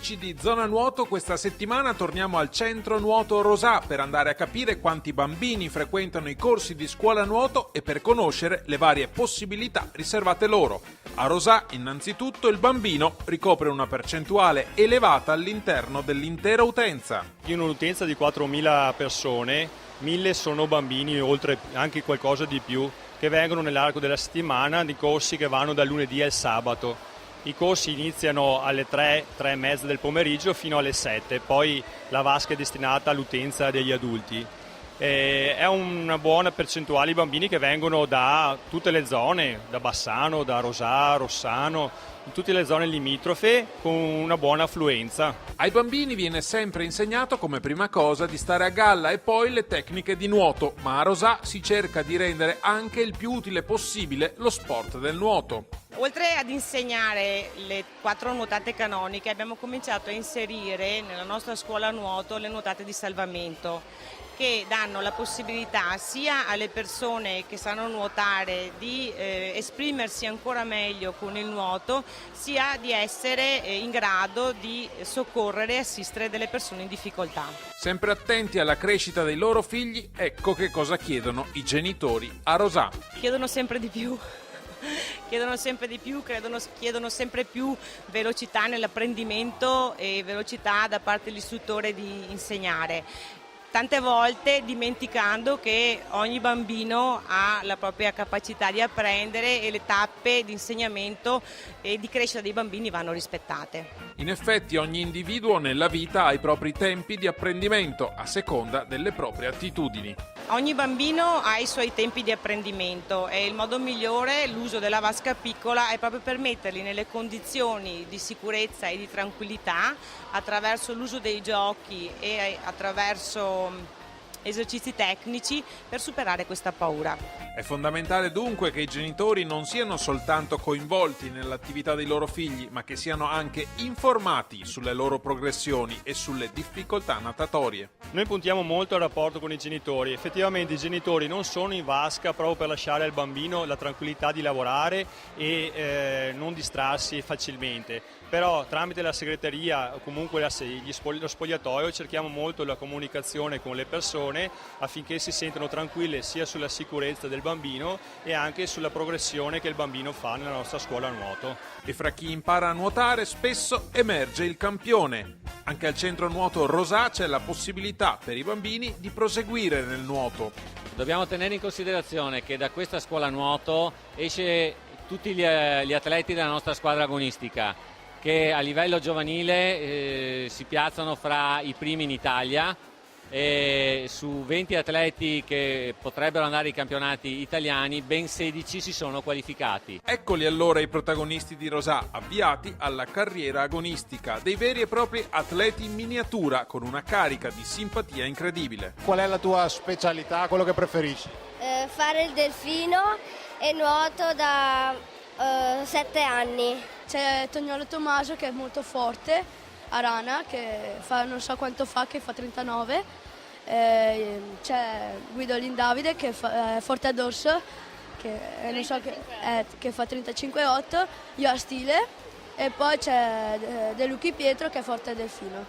amici di Zona Nuoto, questa settimana torniamo al Centro Nuoto Rosà per andare a capire quanti bambini frequentano i corsi di scuola nuoto e per conoscere le varie possibilità riservate loro. A Rosà, innanzitutto, il bambino ricopre una percentuale elevata all'interno dell'intera utenza. In un'utenza di 4.000 persone, 1.000 sono bambini, oltre anche qualcosa di più, che vengono nell'arco della settimana di corsi che vanno dal lunedì al sabato. I corsi iniziano alle 3, 3:30 del pomeriggio fino alle 7, poi la vasca è destinata all'utenza degli adulti. È una buona percentuale di bambini che vengono da tutte le zone, da Bassano, da Rosà, Rossano, in tutte le zone limitrofe con una buona affluenza. Ai bambini viene sempre insegnato come prima cosa di stare a galla e poi le tecniche di nuoto, ma a Rosà si cerca di rendere anche il più utile possibile lo sport del nuoto. Oltre ad insegnare le 4 nuotate canoniche, abbiamo cominciato a inserire nella nostra scuola nuoto le nuotate di salvamento, che danno la possibilità sia alle persone che sanno nuotare di esprimersi ancora meglio con il nuoto, sia di essere in grado di soccorrere e assistere delle persone in difficoltà. Sempre attenti alla crescita dei loro figli, ecco che cosa chiedono i genitori a Rosà. Chiedono sempre di più. Chiedono sempre più velocità nell'apprendimento e velocità da parte dell'istruttore di insegnare. Tante volte dimenticando che ogni bambino ha la propria capacità di apprendere e le tappe di insegnamento e di crescita dei bambini vanno rispettate. In effetti ogni individuo nella vita ha i propri tempi di apprendimento a seconda delle proprie attitudini. Ogni bambino ha i suoi tempi di apprendimento e il modo migliore, l'uso della vasca piccola, è proprio per metterli nelle condizioni di sicurezza e di tranquillità attraverso l'uso dei giochi e attraverso esercizi tecnici per superare questa paura. È fondamentale dunque che i genitori non siano soltanto coinvolti nell'attività dei loro figli, ma che siano anche informati sulle loro progressioni e sulle difficoltà natatorie. Noi puntiamo molto al rapporto con i genitori. Effettivamente i genitori non sono in vasca proprio per lasciare al bambino la tranquillità di lavorare e non distrarsi facilmente. Però tramite la segreteria o comunque lo spogliatoio cerchiamo molto la comunicazione con le persone affinché si sentano tranquille sia sulla sicurezza del bambino e anche sulla progressione che il bambino fa nella nostra scuola nuoto. E fra chi impara a nuotare spesso emerge il campione. Anche al centro nuoto Rosà c'è la possibilità per i bambini di proseguire nel nuoto. Dobbiamo tenere in considerazione che da questa scuola nuoto esce tutti gli atleti della nostra squadra agonistica, che a livello giovanile si piazzano fra i primi in Italia e su 20 atleti che potrebbero andare ai campionati italiani, ben 16 si sono qualificati. Eccoli allora i protagonisti di Rosà, avviati alla carriera agonistica, dei veri e propri atleti in miniatura con una carica di simpatia incredibile. Qual è la tua specialità, quello che preferisci? Fare il delfino e nuoto da 7 anni. C'è Tognolo Tommaso che è molto forte, a rana, che fa non so quanto fa, che fa 39. C'è Guidolin Davide che è forte a dorso, che fa 35,8, io a stile, e poi c'è De Luchi Pietro che è forte a delfino.